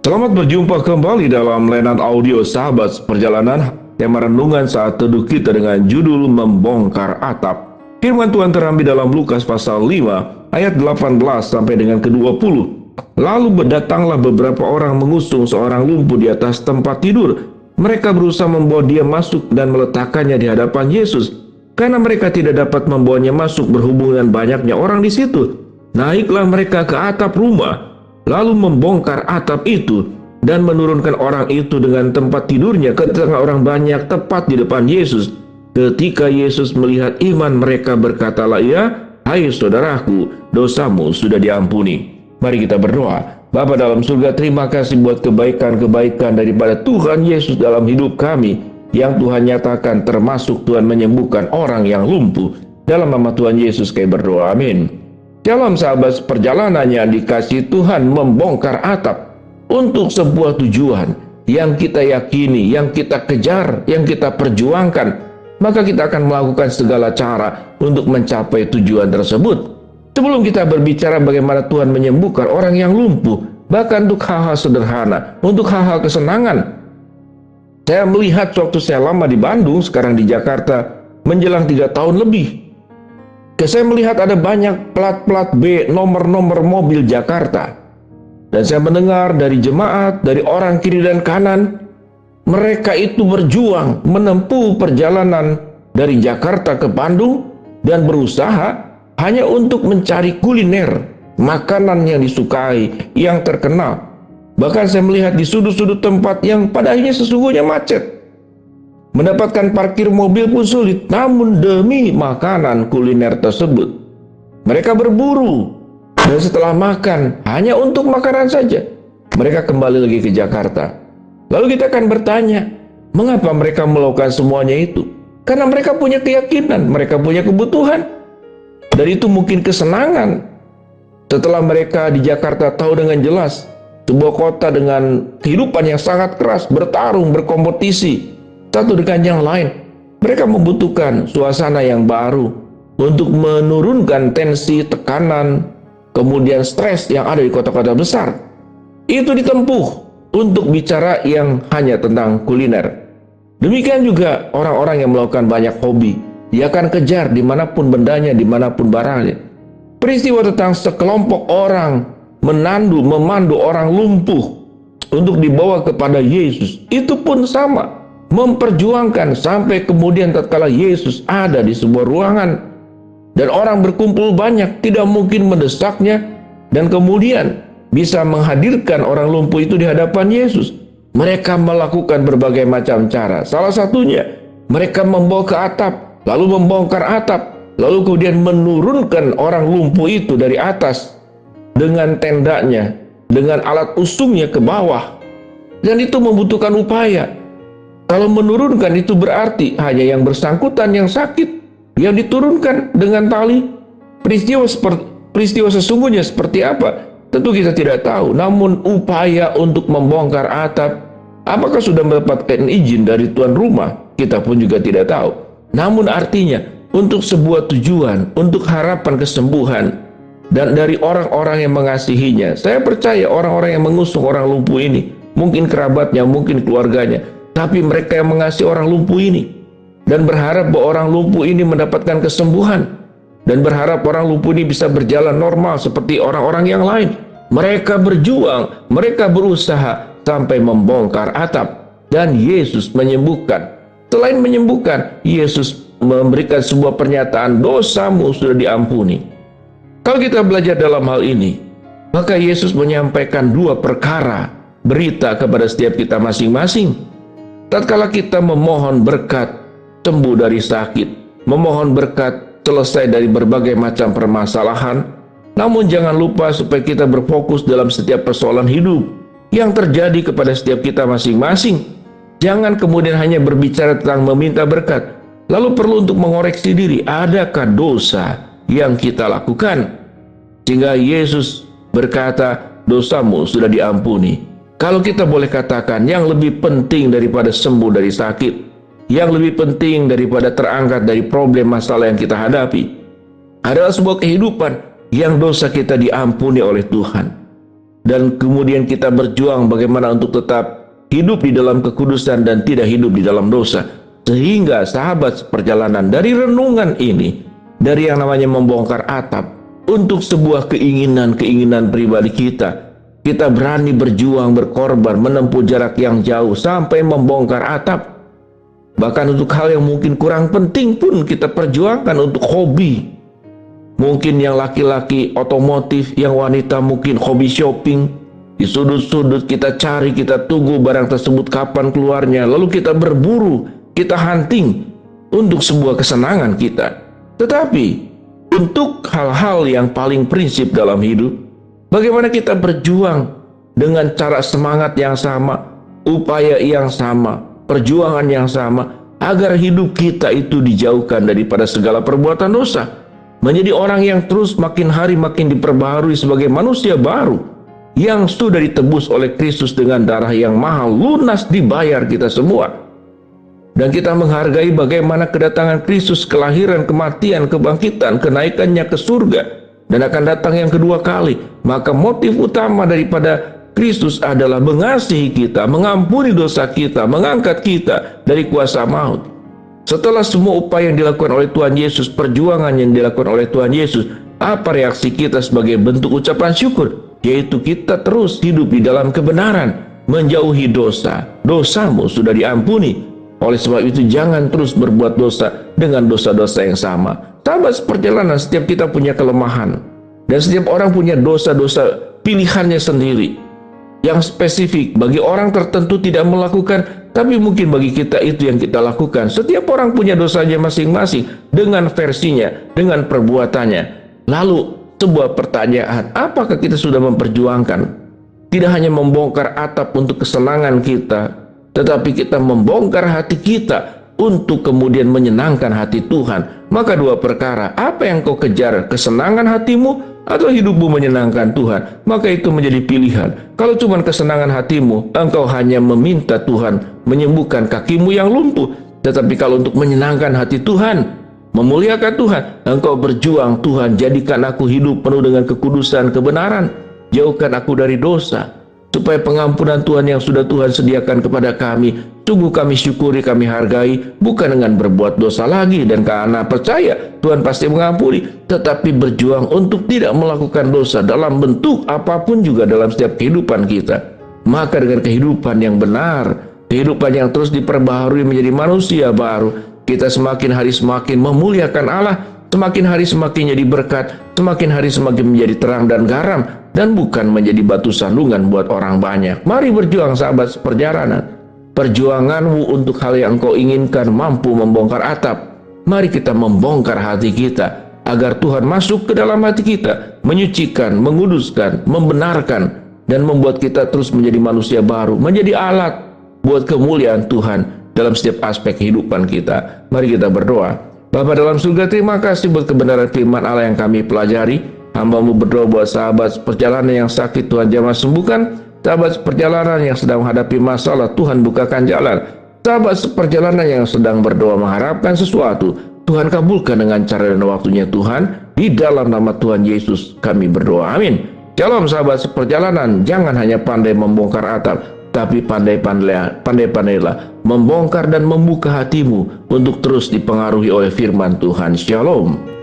Selamat berjumpa kembali dalam Lenat Audio Sahabat Perjalanan. Tema renungan saat teduh kita dengan judul Membongkar Atap. Firman Tuhan terambil dalam Lukas pasal 5 ayat 18 sampai dengan ke-20. Lalu berdatanglah beberapa orang mengusung seorang lumpuh di atas tempat tidur. Mereka berusaha membawa dia masuk dan meletakkannya di hadapan Yesus. Karena mereka tidak dapat membawanya masuk berhubung dengan banyaknya orang di situ. Naiklah mereka ke atap rumah, lalu membongkar atap itu dan menurunkan orang itu dengan tempat tidurnya ke tengah orang banyak tepat di depan Yesus. Ketika Yesus melihat iman mereka, berkatalah ia, "Hai saudaraku, dosamu sudah diampuni." Mari kita berdoa. Bapa dalam surga, terima kasih buat kebaikan-kebaikan daripada Tuhan Yesus dalam hidup kami, yang Tuhan nyatakan termasuk Tuhan menyembuhkan orang yang lumpuh. Dalam nama Tuhan Yesus kami berdoa, amin. Dalam sahabat perjalanan yang dikasih Tuhan membongkar atap untuk sebuah tujuan yang kita yakini, yang kita kejar, yang kita perjuangkan, maka kita akan melakukan segala cara untuk mencapai tujuan tersebut. Sebelum kita berbicara bagaimana Tuhan menyembuhkan orang yang lumpuh, bahkan untuk hal-hal sederhana, untuk hal-hal kesenangan. Saya melihat waktu saya lama di Bandung, sekarang di Jakarta, menjelang 3 tahun lebih. Saya melihat ada banyak plat-plat B, nomor-nomor mobil Jakarta. Dan saya mendengar dari jemaat, dari orang kiri dan kanan, mereka itu berjuang menempuh perjalanan dari Jakarta ke Bandung dan berusaha hanya untuk mencari kuliner, makanan yang disukai, yang terkenal. Bahkan saya melihat di sudut-sudut tempat yang pada akhirnya sesungguhnya macet. Mendapatkan parkir mobil pun sulit, namun demi makanan kuliner tersebut, mereka berburu. Dan setelah makan, hanya untuk makanan saja, mereka kembali lagi ke Jakarta. Lalu kita akan bertanya, mengapa mereka melakukan semuanya itu? Karena mereka punya keyakinan, mereka punya kebutuhan. Dan itu mungkin kesenangan. Setelah mereka di Jakarta tahu dengan jelas, sebuah kota dengan kehidupan yang sangat keras, bertarung, berkompetisi satu dengan yang lain. Mereka membutuhkan suasana yang baru untuk menurunkan tensi, tekanan, kemudian stres yang ada di kota-kota besar. Itu ditempuh untuk bicara yang hanya tentang kuliner. Demikian juga orang-orang yang melakukan banyak hobi. Dia akan kejar dimanapun bendanya, dimanapun barangnya. Peristiwa tentang sekelompok orang memandu orang lumpuh untuk dibawa kepada Yesus, itu pun sama. Memperjuangkan sampai kemudian tatkala Yesus ada di sebuah ruangan dan orang berkumpul banyak, tidak mungkin mendesaknya, dan kemudian bisa menghadirkan orang lumpuh itu di hadapan Yesus. Mereka melakukan berbagai macam cara. Salah satunya mereka membawa ke atap, lalu membongkar atap, lalu kemudian menurunkan orang lumpuh itu dari atas dengan tendanya, dengan alat usungnya ke bawah. Dan itu membutuhkan upaya. Kalau menurunkan itu berarti hanya yang bersangkutan yang sakit, yang diturunkan dengan tali. Peristiwa sesungguhnya seperti apa? Tentu kita tidak tahu. Namun upaya untuk membongkar atap, apakah sudah mendapatkan izin dari tuan rumah? Kita pun juga tidak tahu. Namun artinya untuk sebuah tujuan, untuk harapan kesembuhan, dan dari orang-orang yang mengasihinya. Saya percaya orang-orang yang mengusung orang lumpuh ini, mungkin kerabatnya, mungkin keluarganya, tapi mereka yang mengasihi orang lumpuh ini dan berharap bahwa orang lumpuh ini mendapatkan kesembuhan dan berharap orang lumpuh ini bisa berjalan normal seperti orang-orang yang lain. Mereka berjuang, mereka berusaha sampai membongkar atap, dan Yesus menyembuhkan. Selain menyembuhkan, Yesus memberikan sebuah pernyataan, dosamu sudah diampuni. Kalau kita belajar dalam hal ini, maka Yesus menyampaikan 2 perkara berita kepada setiap kita masing-masing. Tatkala kita memohon berkat sembuh dari sakit, memohon berkat selesai dari berbagai macam permasalahan, namun jangan lupa supaya kita berfokus dalam setiap persoalan hidup yang terjadi kepada setiap kita masing-masing. Jangan kemudian hanya berbicara tentang meminta berkat, lalu perlu untuk mengoreksi diri, adakah dosa yang kita lakukan? Sehingga Yesus berkata, dosamu sudah diampuni. Kalau kita boleh katakan, yang lebih penting daripada sembuh dari sakit, yang lebih penting daripada terangkat dari problem masalah yang kita hadapi, adalah sebuah kehidupan yang dosa kita diampuni oleh Tuhan. dan kemudian kita berjuang bagaimana untuk tetap hidup di dalam kekudusan dan tidak hidup di dalam dosa. Sehingga sahabat perjalanan dari renungan ini, dari yang namanya membongkar atap, untuk sebuah keinginan pribadi kita berani berjuang, berkorban, menempuh jarak yang jauh sampai membongkar atap. Bahkan untuk hal yang mungkin kurang penting pun kita perjuangkan, untuk hobi. Mungkin yang laki-laki otomotif, yang wanita mungkin hobi shopping. Di sudut-sudut kita cari, kita tunggu barang tersebut kapan keluarnya, lalu kita berburu, kita hunting untuk sebuah kesenangan kita. Tetapi untuk hal-hal yang paling prinsip dalam hidup, bagaimana kita berjuang dengan cara semangat yang sama, upaya yang sama, perjuangan yang sama, agar hidup kita itu dijauhkan daripada segala perbuatan dosa, menjadi orang yang terus makin hari makin diperbaharui sebagai manusia baru yang sudah ditebus oleh Kristus dengan darah yang mahal, lunas dibayar kita semua. Dan kita menghargai bagaimana kedatangan Kristus, kelahiran, kematian, kebangkitan, kenaikannya ke surga, dan akan datang yang kedua kali. Maka motif utama daripada Kristus adalah mengasihi kita, mengampuni dosa kita, mengangkat kita dari kuasa maut. Setelah semua upaya yang dilakukan oleh Tuhan Yesus, perjuangan yang dilakukan oleh Tuhan Yesus, apa reaksi kita sebagai bentuk ucapan syukur? Yaitu kita terus hidup di dalam kebenaran, menjauhi dosa. Dosamu sudah diampuni. Oleh sebab itu jangan terus berbuat dosa dengan dosa-dosa yang sama. Sahabat perjalanan, setiap kita punya kelemahan, dan setiap orang punya dosa-dosa pilihannya sendiri yang spesifik. Bagi orang tertentu tidak melakukan, tapi mungkin bagi kita itu yang kita lakukan. Setiap orang punya dosanya masing-masing, dengan versinya, dengan perbuatannya. Lalu sebuah pertanyaan, apakah kita sudah memperjuangkan tidak hanya membongkar atap untuk kesenangan kita, tetapi kita membongkar hati kita untuk kemudian menyenangkan hati Tuhan? Maka dua perkara, apa yang kau kejar, kesenangan hatimu atau hidupmu menyenangkan Tuhan? Maka itu menjadi pilihan. Kalau cuma kesenangan hatimu, engkau hanya meminta Tuhan menyembuhkan kakimu yang lumpuh. Tetapi kalau untuk menyenangkan hati Tuhan, memuliakan Tuhan, engkau berjuang, Tuhan jadikan aku hidup penuh dengan kekudusan, kebenaran, jauhkan aku dari dosa, supaya pengampunan Tuhan yang sudah Tuhan sediakan kepada kami, sungguh kami syukuri, kami hargai, bukan dengan berbuat dosa lagi. Dan karena percaya Tuhan pasti mengampuni, tetapi berjuang untuk tidak melakukan dosa dalam bentuk apapun juga dalam setiap kehidupan kita. Maka dengan kehidupan yang benar, kehidupan yang terus diperbaharui menjadi manusia baru, kita semakin hari semakin memuliakan Allah, semakin hari semakin jadi berkat, semakin hari semakin menjadi terang dan garam, dan bukan menjadi batu sandungan buat orang banyak. Mari berjuang sahabat perjalanan. Perjuanganmu untuk hal yang kau inginkan mampu membongkar atap. Mari kita membongkar hati kita, agar Tuhan masuk ke dalam hati kita, menyucikan, menguduskan, membenarkan, dan membuat kita terus menjadi manusia baru, menjadi alat buat kemuliaan Tuhan dalam setiap aspek kehidupan kita. Mari kita berdoa. Bapa dalam surga, terima kasih buat kebenaran firman Allah yang kami pelajari. Hamba-Mu berdoa buat sahabat perjalanan yang sakit, Tuhan jamah sembuhkan. Sahabat perjalanan yang sedang menghadapi masalah, Tuhan bukakan jalan. Sahabat perjalanan yang sedang berdoa mengharapkan sesuatu, Tuhan kabulkan dengan cara dan waktunya Tuhan. Di dalam nama Tuhan Yesus kami berdoa, amin. Shalom sahabat perjalanan, jangan hanya pandai membongkar atap, tapi pandai-pandailah membongkar dan membuka hatimu untuk terus dipengaruhi oleh firman Tuhan. Shalom.